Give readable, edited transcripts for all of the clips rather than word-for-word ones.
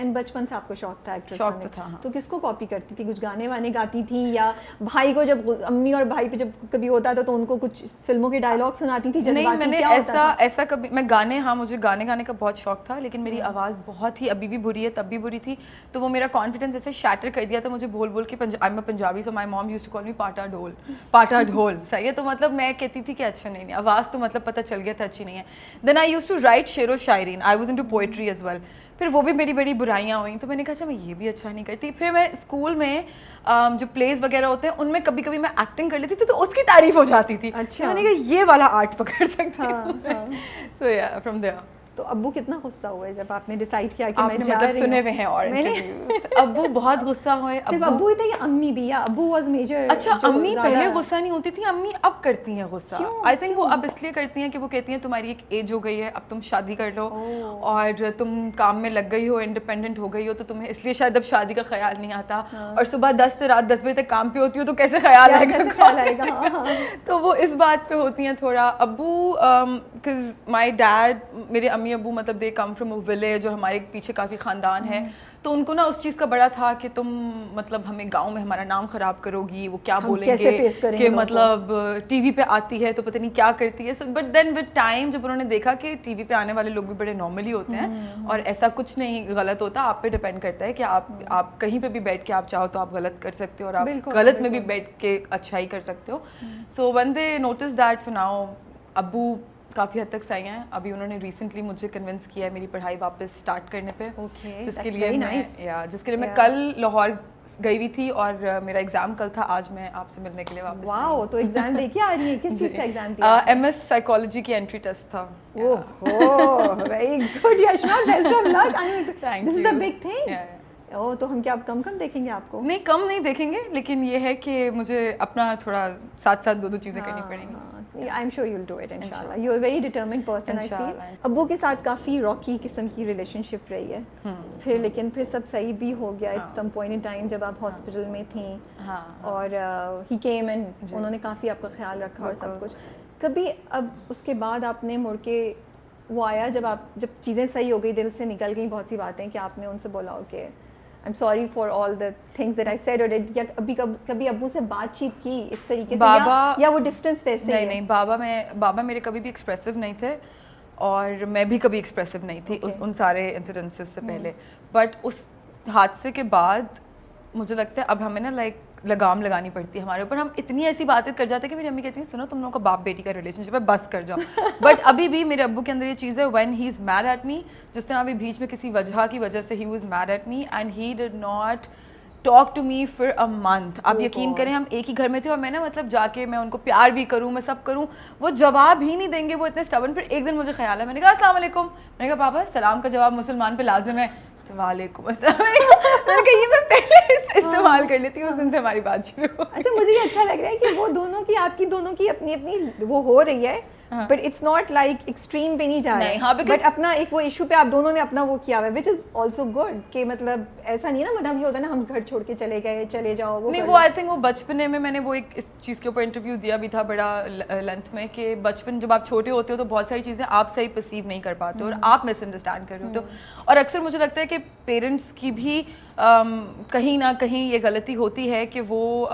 And بچپن سے آپ کو شوق تھا ایکٹریس شوق تو تھا. تو کس کو کاپی کرتی تھی؟ کچھ گانے وانے گاتی تھی یا بھائی کو؟ جب امی اور بھائی پہ جب کبھی ہوتا تھا تو ان کو کچھ فلموں کے ڈائلاگ سناتی تھی؟ نہیں, میں نے ایسا کبھی, میں گانے, ہاں مجھے گانے گانے کا بہت شوق تھا, لیکن میری آواز بہت ہی ابھی بھی بری ہے, تب بھی بری تھی, تو وہ میرا کانفیڈنس ایسے شیٹر کر دیا تھا مجھے بول بول کے. آئی ایم پنجابی سو مائی مام یوزڈ ٹو کال می پاٹا ڈھول, پاٹا ڈھول, صحیح ہے. تو مطلب میں کہتی تھی کہ اچھا نہیں, آواز تو مطلب پتہ چل گیا تھا اچھی نہیں ہے. Then I use to write شعر و شاعرین, I was into poetry as well. پھر وہ بھی میری بڑی برائیاں ہوئیں, تو میں نے کہا اچھا میں یہ بھی اچھا نہیں کرتی. پھر میں اسکول میں جو پلیز وغیرہ ہوتے ہیں ان میں کبھی کبھی میں ایکٹنگ کر لیتی تھی تو اس کی تعریف ہو جاتی تھی. اچھا, میں نے کہا یہ والا آرٹ پکڑ سکتی ہوں. سو یا فرام دیئر. تو ابو کتنا غصہ ہوئے جب آپ نے ڈیسائیڈ کیا کہ میں جا رہی ہوں؟ سنے ہوئے ہیں اور انٹرویوز. ابو بہت غصہ ہوئے. صرف ابو ہی تھے یا امی بھی؟ یا ابو واز میجر؟ اچھا, امی پہلے غصہ نہیں ہوتی تھی, امی اب کرتی ہیں غصہ. آئی تھنک وہ اب اس لیے کرتی ہیں کہ وہ کہتی ہیں تمہاری ایک ایج ہو گئی ہے, اب تم شادی کر لو اور تم کام میں لگ گئی ہو, انڈیپینڈنٹ ہو گئی ہو, تو تمہیں اس لیے شاید اب شادی کا خیال نہیں آتا. اور صبح 10 سے رات 10 بجے تک کام پہ ہوتی ہو تو کیسے خیال آئے گا. تو وہ اس بات پہ ہوتی ہیں تھوڑا. ابو بیکاز مائی ڈیڈ, میرے امی ابو مطلب دے کم فرام اے ولیج اور ہمارے پیچھے کافی خاندان ہے, تو ان کو نا اس چیز کا بڑا تھا کہ تم مطلب ہمیں گاؤں میں ہمارا نام خراب کرو گی, وہ کیا بولیں گے کہ مطلب ٹی وی پہ آتی ہے تو پتہ نہیں کیا کرتی ہے. بٹ دین ود ٹائم جب انہوں نے دیکھا کہ ٹی وی پہ آنے والے لوگ بھی بڑے نارملی ہوتے ہیں اور ایسا کچھ نہیں غلط ہوتا, آپ پہ ڈپینڈ کرتا ہے کہ آپ کہیں پہ بھی بیٹھ کے آپ چاہو تو آپ غلط کر سکتے ہو اور آپ غلط میں بھی بیٹھ کے اچھائی کر سکتے ہو. So when they notice that. So now ابو کافی حد تک صحیح ہیں. ابھی انہوں نے ریسنٹلی مجھے کنونس کیا ہے میری پڑھائی واپس اسٹارٹ کرنے پہ, جس کے لیے میں کل لاہور گئی ہوئی تھی اور میرا ایگزام کل تھا. آج میں آپ سے ملنے کے لیے واپس. واو, تو ایگزام دے کے آ رہی ہے؟ کس چیز کا ایگزام دیا؟ ایم ایس سائیکالوجی کی انٹری ٹیسٹ تھا. Oh very good Yashma, best of luck. This is a big thing. Oh, تو ہم کیا اب کم دیکھیں گے آپ کو؟ نہیں, کم نہیں دیکھیں گے, لیکن یہ ہے کہ مجھے اپنا تھوڑا ساتھ ساتھ دو چیزیں کرنی پڑیں گی. I'm sure you'll do it inshallah. You're a very determined person, I feel. ابو کے ساتھ کافی راکی قسم کی ریلیشن شپ رہی ہے, پھر لیکن پھر سب صحیح بھی ہو گیا at some point in time جب آپ ہاسپٹل میں تھیں اور he came and انہوں نے کافی آپ کا خیال رکھا اور سب کچھ. کبھی اب اس کے بعد آپ نے مڑ کے وہ آیا جب چیزیں صحیح ہو گئی, دل سے نکل گئی بہت سی باتیں, کہ آپ نے ان سے بولا ہو کہ I'm sorry for all the things that I said or did, یا کبھی ابو سے بات چیت کی اس طریقے سے, یا وہ ڈسٹینس پہ سے؟ نہیں, بابا میرے کبھی بھی ایکسپریسو نہیں تھے اور میں بھی کبھی ایکسپریسو نہیں تھی ان سارے انسیڈنسز سے پہلے. بٹ اس حادثے کے بعد مجھے لگتا ہے اب ہمیں نا لگام لگانی پڑتی ہے ہمارے اوپر. ہم اتنی ایسی باتیں کر جاتے ہیں کہ میری امی کہتی ہیں سنو تم لوگوں کا باپ بیٹی کا ریلیشن شپ ہے, بس کر جاؤ. بٹ ابھی بھی میرے ابو کے اندر یہ چیز ہے, when he is mad at me, جس طرح ابھی بیچ میں کسی وجہ کی وجہ سے he was mad at me and he did not talk to me for a month. آپ یقین کریں ہم ایک ہی گھر میں تھے اور میں نا مطلب جا کے میں ان کو پیار بھی کروں, میں سب کروں, وہ جواب ہی نہیں دیں گے, وہ اتنے اسٹبن. پھر ایک دن مجھے خیال ہے, میں نے کہا السلام علیکم. میں نے کہا پاپا سلام کا جواب مسلمان پہ لازم ہے. وعلیکم السلام. میں نے کہا یہ میں پہلے استعمال کر لیتی ہوں, اس دن سے ہماری بات شروع. اچھا, مجھے یہ اچھا لگ رہا ہے کہ وہ دونوں کی, آپ کی دونوں کی اپنی اپنی وہ ہو رہی ہے, but it's not like extreme پہ نہیں جا رہا ہے, بٹ اپنا ایک وہ ایشو پہ آپ دونوں نے اپنا وہ کیا ہوا ہے, وچ از آلسو گڈ. کہ مطلب ایسا نہیں نا, مطلب یہ ہوتا ہے نا ہم گھر چھوڑ کے چلے جاؤ. نہیں, وہ آئی تھنک وہ بچپنے میں نے وہ ایک اس چیز کے اوپر انٹرویو دیا بھی تھا بڑا لینتھ میں, کہ بچپن جب آپ چھوٹے ہوتے ہو تو بہت ساری چیزیں آپ صحیح پرسیو نہیں کر پاتے اور آپ مس انڈرسٹینڈ کر رہے ہوتے ہو. اور اکثر مجھے لگتا ہے کہ پیرنٹس کی بھی کہیں نہ کہیں یہ غلطی ہوتی ہے کہ وہ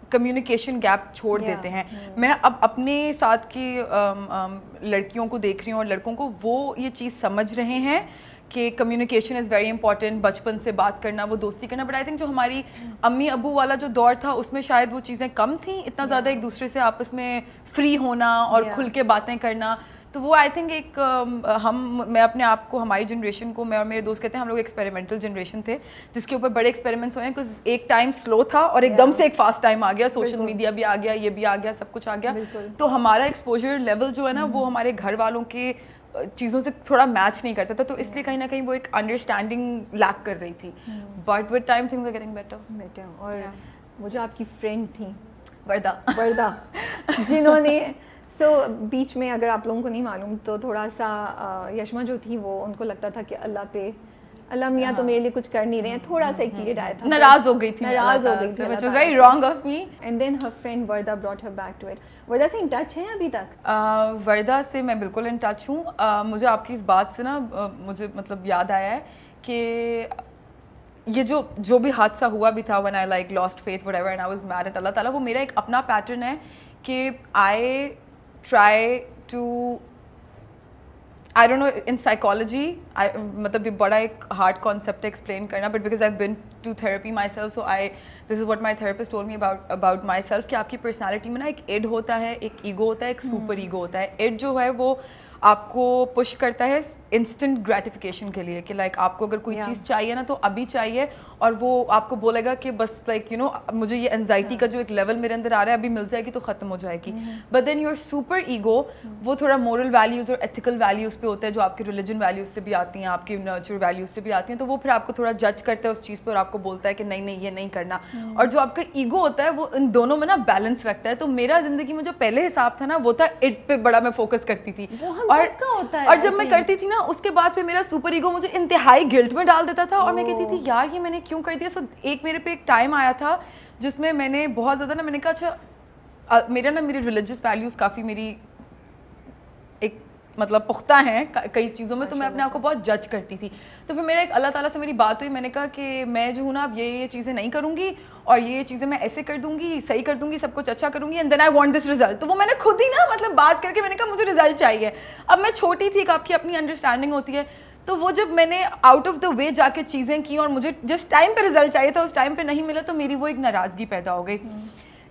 کمیونیکیشن گیپ چھوڑ دیتے ہیں. میں اب اپنے ساتھ کی لڑکیوں کو دیکھ رہی ہوں اور لڑکوں کو, وہ یہ چیز سمجھ رہے ہیں کہ کمیونیکیشن از ویری امپورٹنٹ, بچپن سے بات کرنا, وہ دوستی کرنا. بٹ آئی تھنک جو ہماری امی ابو والا جو دور تھا اس میں شاید وہ چیزیں کم تھیں, اتنا زیادہ ایک دوسرے سے آپس میں فری ہونا اور کھل کے باتیں کرنا. تو وہ آئی تھنک ایک میں اپنے آپ کو, ہماری جنریشن کو, میں اور میرے دوست کہتے ہیں ہم لوگ ایکسپیریمنٹل جنریشن تھے جس کے اوپر بڑے ایکسپیریمنٹس ہوئے ہیں. بکاز ایک ٹائم سلو تھا اور ایک دم سے ایک فاسٹ ٹائم آ گیا, سوشل میڈیا بھی آ گیا, یہ بھی آ گیا, سب کچھ آ گیا. تو ہمارا ایکسپوجر لیول جو ہے نا وہ ہمارے گھر والوں کے چیزوں سے تھوڑا میچ نہیں کرتا تھا, تو اس لیے کہیں نہ کہیں وہ ایک انڈرسٹینڈنگ لیک کر رہی تھی. But with time things are getting better. اور وہ جو آپ کی فرینڈ تھیں وردہ جنہوں نے بیچ میں, اگر آپ لوگوں کو نہیں معلوم تو تھوڑا سا یشما جو تھی وہ ان کو لگتا تھا کہ اللہ میاں تو میرے لیے کچھ کر نہیں رہے ہیں, تھوڑا سا ایک پیریڈ آیا تھا, ناراض ہو گئی تھی which was very wrong of me. And then her friend Varda brought her back to it. Warda سے ان ٹچ ہیں ابھی تک؟ وردہ سے میں بالکل ان ٹچ ہوں. مجھے آپ کی اس بات سے نا مجھے مطلب یاد آیا ہے کہ یہ جو بھی حادثہ ہوا بھی تھا when I like lost faith whatever and I was mad at اللہ تعالیٰ, وہ میرا ایک اپنا پیٹرن ہے کہ I try to I don't know in psychology مطلب یہ بڑا ایک hard concept ہے explain کرنا, but because I've been to therapy myself so this is what my therapist told me about myself کہ آپ کی personality میں نا ایک id ہوتا ہے, ایک ego ہوتا ہے, ایک super ego ہوتا ہے. id جو ہے وہ آپ کو پش کرتا ہے انسٹنٹ گریٹیفیکیشن کے لیے کہ لائک آپ کو اگر کوئی چیز چاہیے نا تو ابھی چاہیے, اور وہ آپ کو بولے گا کہ بس لائک یو نو مجھے یہ انزائٹی کا جو ایک لیول میرے اندر آ رہا ہے ابھی مل جائے گی تو ختم ہو جائے گی. But then your superego وہ تھوڑا مورل ویلیوز اور ایتھیکل ویلیوز پہ ہوتا ہے جو آپ کے ریلیجن ویلیوز سے بھی آتی ہیں, آپ کی نیچر ویلیوز سے بھی آتی ہیں, تو وہ پھر آپ کو تھوڑا جج کرتا ہے اس چیز پہ اور آپ کو بولتا ہے کہ نہیں نہیں یہ نہیں کرنا. اور جو آپ کا ایگو ہوتا ہے وہ ان دونوں میں نا بیلنس رکھتا ہے. تو میرا زندگی میں جو پہلے حساب تھا نا وہ تھا اٹ پہ بڑا میں فوکس کرتی تھی, اور جب میں کرتی تھی نا اس کے بعد پھر میرا سپر ایگو مجھے انتہائی گلٹ میں ڈال دیتا تھا, اور میں کہتی تھی یار یہ میں نے کیوں کر دیا. سو ایک میرے پہ ایک ٹائم آیا تھا جس میں میں نے بہت زیادہ نا میں نے کہا اچھا میرا نا میری ریلیجیس ویلیوز کافی میری ایک مطلب پختہ ہیں کئی چیزوں میں, تو میں اپنے آپ کو بہت جج کرتی تھی. تو پھر میرا ایک اللہ تعالیٰ سے میری بات ہوئی, میں نے کہا کہ میں جو ہوں نا اب یہ چیزیں نہیں کروں گی, اور یہ چیزیں میں ایسے کر دوں گی, صحیح کر دوں گی, سب کچھ اچھا کروں گی, and then I want this result. تو وہ میں نے خود ہی نا مطلب بات کر کے میں نے کہا مجھے ریزلٹ چاہیے. اب میں چھوٹی تھی, آپ کی اپنی انڈرسٹینڈنگ ہوتی ہے, تو وہ جب میں نے آؤٹ آف دا وے جا کے چیزیں کی اور مجھے جس ٹائم پہ ریزلٹ چاہیے تھا اس ٹائم پہ نہیں ملا, تو میری وہ ایک ناراضگی پیدا ہو گئی.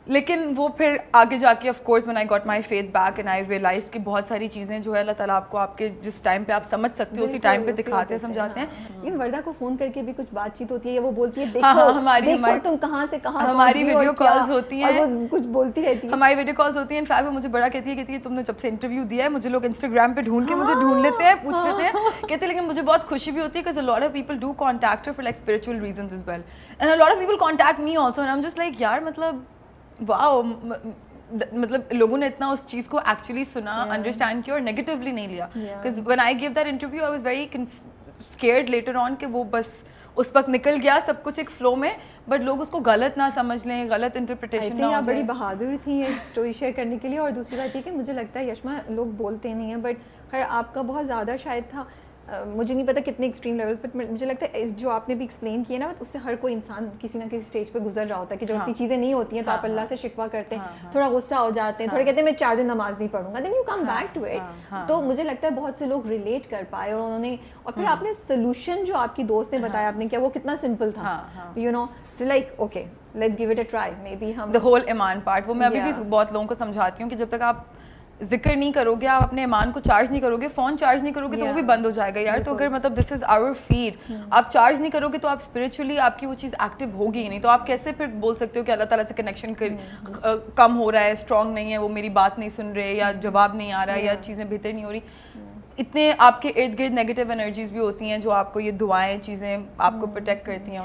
لیکن وہ پھر آگے جا کے of course when I got my faith back and I realized کہ بہت ساری چیزیں جو ہے اللہ تعالیٰ آپ کو آپ کے جس ٹائم پہ آپ سمجھ سکتے ہو اسی ٹائم پہ دکھاتے ہیں, سمجھاتے ہیں. لیکن وردہ کو فون کر کے بھی کچھ بات چیت ہوتی ہے, وہ بولتی ہے دیکھو ہماری تم کہاں سے کہاں, ہماری ویڈیو کالز ہوتی ہیں, وہ کچھ بولتی رہتی ہے, ہماری ویڈیو کالز ہوتی ہیں. انفیکٹ وہ مجھے بڑا کہتی ہے تم نے جب سے انٹرویو دیا ہے مجھے لوگ انسٹاگرام پہ ڈھونڈ کے مجھے ڈھونڈ لیتے ہیں, پوچھ لیتے ہیں, کہتے ہیں لیکن مجھے بہت خوشی بھی ہوتی ہے because a lot of people do contact her for like spiritual reasons as well, and a lot of people contact me also, and I'm just like یار مطلب واو, مطلب لوگوں نے اتنا اس چیز کو ایکچولی سنا, انڈرسٹینڈ کیا اور نیگیٹیولی نہیں لیا. because when I gave that interview I was very scared later on کہ وہ بس اس وقت نکل گیا سب کچھ ایک فلو میں, بٹ لوگ اس کو غلط نہ سمجھ لیں, غلط انٹرپریٹیشن نہ ہو جائے. بڑی بہادر تھی یہ اسٹوری شیئر کرنے کے لیے. اور دوسری بات یہ کہ مجھے لگتا ہے یشما لوگ بولتے نہیں ہیں, بٹ خیر آپ کا بہت زیادہ شاید تھا, مجھے نہیں پتا کتنے ایکسٹریم لیول, بٹ مجھے لگتا ہے جو آپ نے بھی ایکسپلین کیا نا اس سے ہر کوئی انسان کسی نہ کسی اسٹیج پہ گزر رہا ہوتا ہے کہ جو اتنی چیزیں نہیں ہوتی ہیں تو آپ اللہ سے شکوہ کرتے ہیں, تھوڑا غصہ ہو جاتے ہیں, تھوڑا کہتے ہیں میں 4 دن نماز نہیں پڑھوں گا, then you come back to it. تو مجھے لگتا ہے بہت سے لوگ ریلیٹ کر پائے, اور انہوں نے, اور پھر آپ نے سولوشن جو آپ کی دوست نے بتایا آپ نے کیا, وہ کتنا سمپل تھا, you know like okay let's give it a try, maybe ہم the whole ایمان پارٹ, وہ میں ابھی بھی بہت لوگوں کو سمجھاتی ہوں کہ جب تک آپ ذکر نہیں کرو گے, آپ اپنے ایمان کو چارج نہیں کرو گے, فون چارج نہیں کرو گے تو وہ بھی بند ہو جائے گا یار. تو اگر مطلب دس از آور فیڈ, آپ چارج نہیں کرو گے تو آپ اسپرچولی آپ کی وہ چیز ایکٹیو ہوگی ہی نہیں. تو آپ کیسے پھر بول سکتے ہو کہ اللہ تعالیٰ سے کنیکشن کم ہو رہا ہے, اسٹرانگ نہیں ہے, وہ میری بات نہیں سن رہے, یا جواب نہیں آ رہا ہے, یا چیزیں بہتر نہیں ہو رہی. اتنے آپ کے ارد گرد نیگیٹو انرجیز بھی ہوتی ہیں جو آپ کو یہ دعائیں چیزیں آپ کو پروٹیکٹ کرتی ہیں.